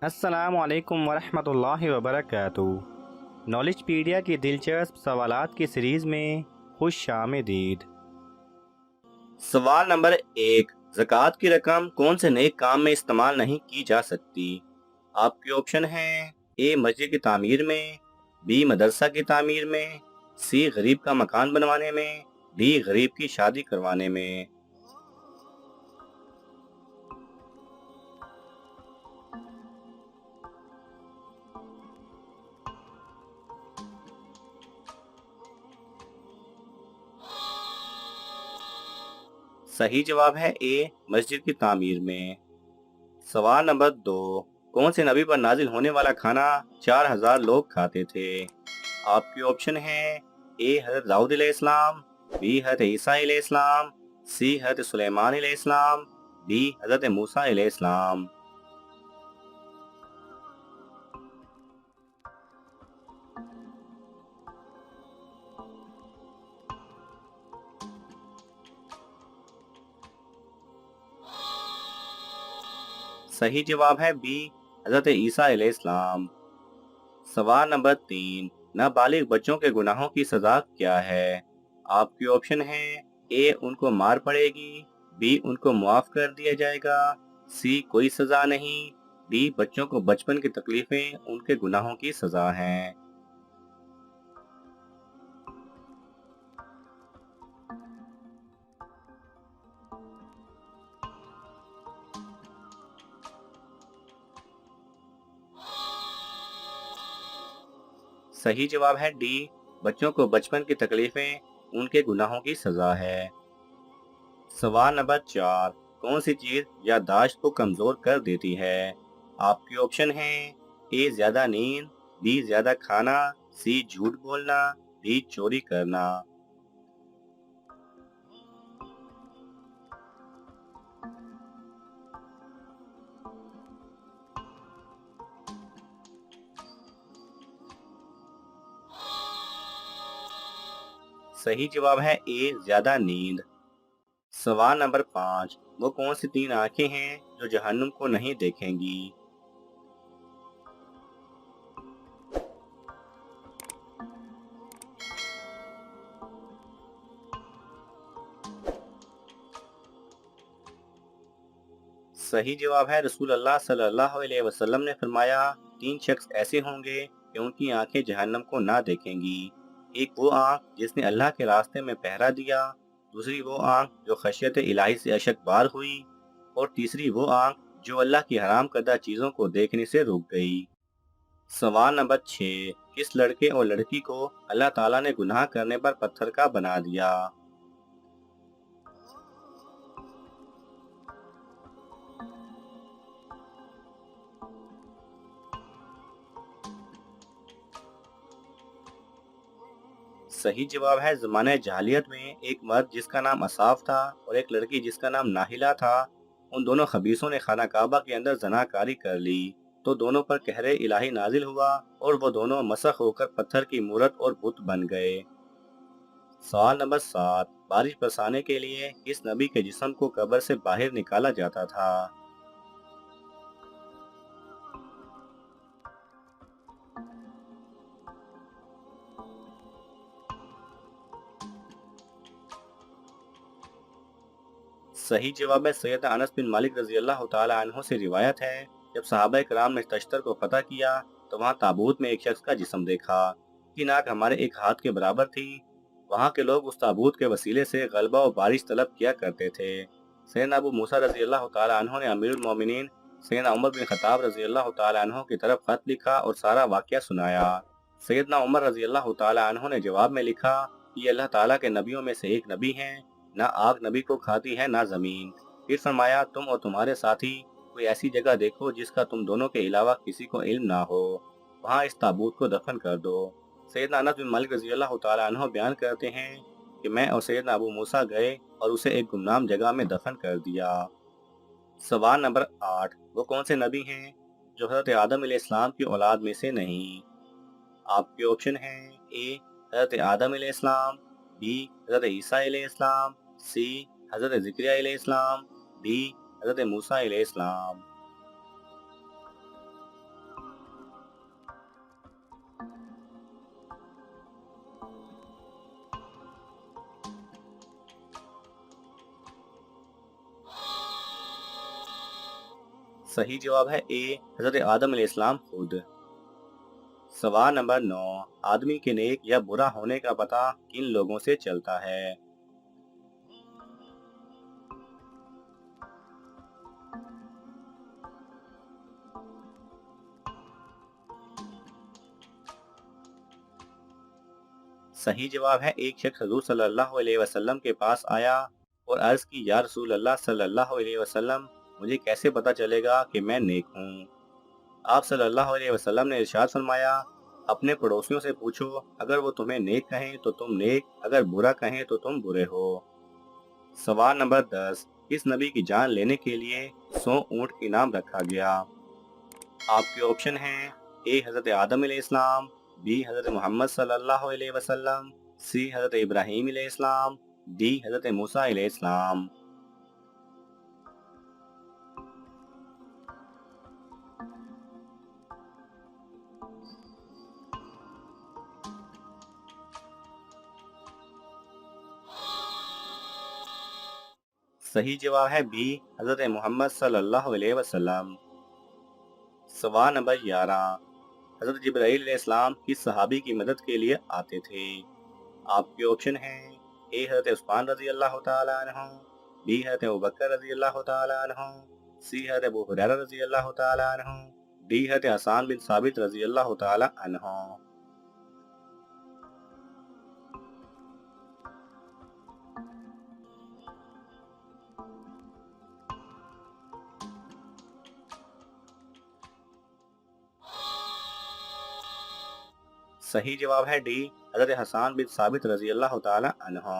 السلام علیکم ورحمۃ اللہ وبرکاتہ۔ نالج پیڈیا کی دلچسپ سوالات کی سیریز میں خوش آمدید۔ سوال نمبر 1، زکوٰۃ کی رقم کون سے نیک کام میں استعمال نہیں کی جا سکتی؟ آپ کے آپشن ہیں: اے مسجد کی تعمیر میں، بی مدرسہ کی تعمیر میں، سی غریب کا مکان بنوانے میں، ڈی غریب کی شادی کروانے میں۔ صحیح جواب ہے اے مسجد کی تعمیر میں۔ سوال نمبر 2، کون سے نبی پر نازل ہونے والا کھانا 4000 لوگ کھاتے تھے؟ آپ کے آپشن ہیں: اے حضرت داؤد علیہ السلام، بی حضرت عیسیٰ علیہ السلام، سی حضرت سلیمان علیہ السلام، ڈی حضرت موسیٰ علیہ السلام۔ صحیح جواب ہے بی حضرت عیسیٰ علیہ السلام۔ سوال نمبر 3، نابالغ بچوں کے گناہوں کی سزا کیا ہے؟ آپ کے آپشن ہیں: اے ان کو مار پڑے گی، بی ان کو معاف کر دیا جائے گا، سی کوئی سزا نہیں، ڈی بچوں کو بچپن کی تکلیفیں ان کے گناہوں کی سزا ہیں۔ صحیح جواب ہے ڈی، بچوں کو بچپن کی تکلیفیں ان کے گناہوں کی سزا ہے۔ سوال نمبر 4، کون سی چیز یادداشت کو کمزور کر دیتی ہے؟ آپ کے آپشن ہیں: اے زیادہ نیند، بی زیادہ کھانا، سی جھوٹ بولنا، ڈی چوری کرنا۔ صحیح جواب ہے اے زیادہ نیند۔ سوال نمبر 5، وہ کون سی 3 آنکھیں ہیں جو جہنم کو نہیں دیکھیں گی؟ صحیح جواب ہے رسول اللہ صلی اللہ علیہ وسلم نے فرمایا 3 شخص ایسے ہوں گے کہ ان کی آنکھیں جہنم کو نہ دیکھیں گی۔ ایک وہ آنکھ جس نے اللہ کے راستے میں پہرا دیا، دوسری وہ آنکھ جو خشیت الہی سے اشک بار ہوئی، اور تیسری وہ آنکھ جو اللہ کی حرام کردہ چیزوں کو دیکھنے سے رک گئی۔ سوال نمبر 6، کس لڑکے اور لڑکی کو اللہ تعالیٰ نے گناہ کرنے پر پتھر کا بنا دیا؟ صحیح جواب ہے زمانہ جاہلیت میں ایک مرد جس کا نام اصاف تھا اور ایک لڑکی جس کا نام ناہلہ تھا، ان دونوں خبیثوں نے خانہ کعبہ کے اندر زناکاری کر لی تو دونوں پر قہر الہی نازل ہوا اور وہ دونوں مسخ ہو کر پتھر کی مورت اور بت بن گئے۔ سوال نمبر 7، بارش برسانے کے لیے کس نبی کے جسم کو قبر سے باہر نکالا جاتا تھا؟ صحیح جواب ہے سیدنا انس بن مالک رضی اللہ تعالی عنہ سے روایت ہے، جب صحابہ کرام نے تشتر کو فتح کیا تو وہاں تابوت میں ایک شخص کا جسم دیکھا کہ ناک ہمارے ایک ہاتھ کے برابر تھی۔ وہاں کے لوگ اس تابوت کے وسیلے سے غلبہ و بارش طلب کیا کرتے تھے۔ سیدنا ابو موسیٰ رضی اللہ تعالی عنہ نے امیر المومنین سیدنا عمر بن خطاب رضی اللہ تعالی عنہ کی طرف خط لکھا اور سارا واقعہ سنایا۔ سیدنا عمر رضی اللہ تعالی عنہ نے جواب میں لکھا کہ یہ اللہ تعالیٰ کے نبیوں میں سے ایک نبی ہیں، نہ آگ نبی کو کھاتی ہے نہ زمین۔ پھر فرمایا تم اور تمہارے ساتھی کوئی ایسی جگہ دیکھو جس کا تم دونوں کے علاوہ کسی کو علم نہ ہو، وہاں اس تابوت کو دفن کر دو۔ سیدنا انس بن مالک رضی اللہ تعالی عنہ بیان کرتے ہیں کہ میں اور سیدنا ابو موسیٰ گئے اور اسے ایک گمنام جگہ میں دفن کر دیا۔ سوال نمبر 8، وہ کون سے نبی ہیں جو حضرت آدم علیہ السلام کی اولاد میں سے نہیں؟ آپ کے آپشن ہیں: اے حضرت آدم علیہ السلام، بی حضرت عیسیٰ علیہ السلام، سی حضرت زکریا علیہ السلام، ڈی حضرت موسیٰ علیہ السلام۔ صحیح جواب ہے اے حضرت آدم علیہ السلام خود۔ سوال نمبر 9، آدمی کے نیک یا برا ہونے کا پتہ کن لوگوں سے چلتا ہے؟ صحیح جواب ہے ایک شخص حضور صلی اللہ علیہ وسلم کے پاس آیا اور عرض کی یا رسول اللہ صلی اللہ علیہ وسلم، مجھے کیسے پتہ چلے گا کہ میں نیک ہوں؟ آپ صلی اللہ علیہ وسلم نے ارشاد فرمایا، اپنے پڑوسیوں سے پوچھو، اگر وہ تمہیں نیک کہیں تو تم نیک، اگر برا کہیں تو تم برے ہو۔ سوال نمبر 10، اس نبی کی جان لینے کے لیے 100 اونٹ انعام رکھا گیا؟ آپ کے آپشن ہیں اے حضرت آدم علیہ السلام، بی حضرت محمد صلی اللہ علیہ وسلم، سی حضرت ابراہیم علیہ السلام، ڈی حضرت موسیٰ علیہ السلام۔ صحیح جواب ہے بی حضرت محمد صلی اللہ علیہ وسلم۔ سوال نمبر 11، حضرت جبرائیل علیہ السلام کس صحابی کی مدد کے لیے آتے تھے؟ آپ کے آپشن ہیں اے حضرت عثمان رضی اللہ تعالیٰ عنہ، بی حضرت ابوبکر رضی اللہ تعالیٰ عنہ، سی حضرت ابو ہریرہ رضی اللہ تعالیٰ عنہ، ڈی حضرت حسان بن ثابت رضی اللہ تعالیٰ عنہ۔ صحیح جواب ہے ڈی حضرت حسان بن ثابت رضی اللہ تعالیٰ عنہ۔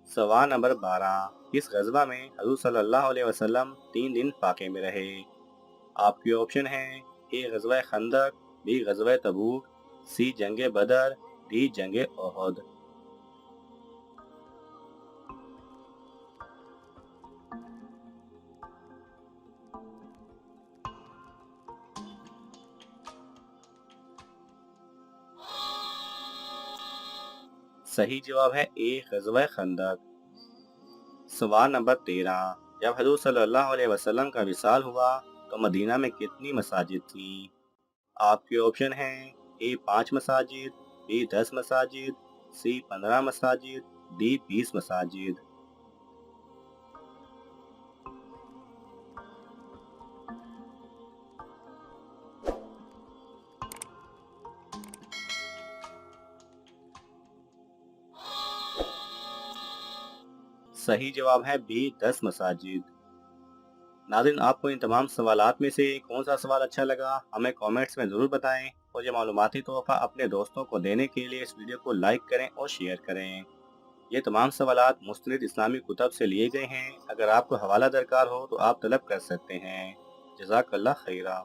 سوال نمبر 12، اس غزوہ میں حضور صلی اللہ علیہ وسلم 3 دن فاقے میں رہے؟ آپ کے آپشن ہیں اے غزوہ خندق، بی غزوہ تبوک، سی جنگ بدر، ڈی جنگ احد۔ صحیح جواب ہے اے غزوہ خندق۔ سوال نمبر 13، جب حضور صلی اللہ علیہ وسلم کا وصال ہوا تو مدینہ میں کتنی مساجد تھیں؟ آپ کے آپشن ہیں اے 5 مساجد، بی 10 مساجد، سی 15 مساجد، ڈی 20 مساجد۔ صحیح جواب ہے بی 10 مساجد۔ ناظرین، آپ کو ان تمام سوالات میں سے کون سا سوال اچھا لگا ہمیں کامنٹس میں ضرور بتائیں، اور یہ معلوماتی تحفہ اپنے دوستوں کو دینے کے لیے اس ویڈیو کو لائک کریں اور شیئر کریں۔ یہ تمام سوالات مستند اسلامی کتب سے لیے گئے ہیں، اگر آپ کو حوالہ درکار ہو تو آپ طلب کر سکتے ہیں۔ جزاک اللہ خیرہ۔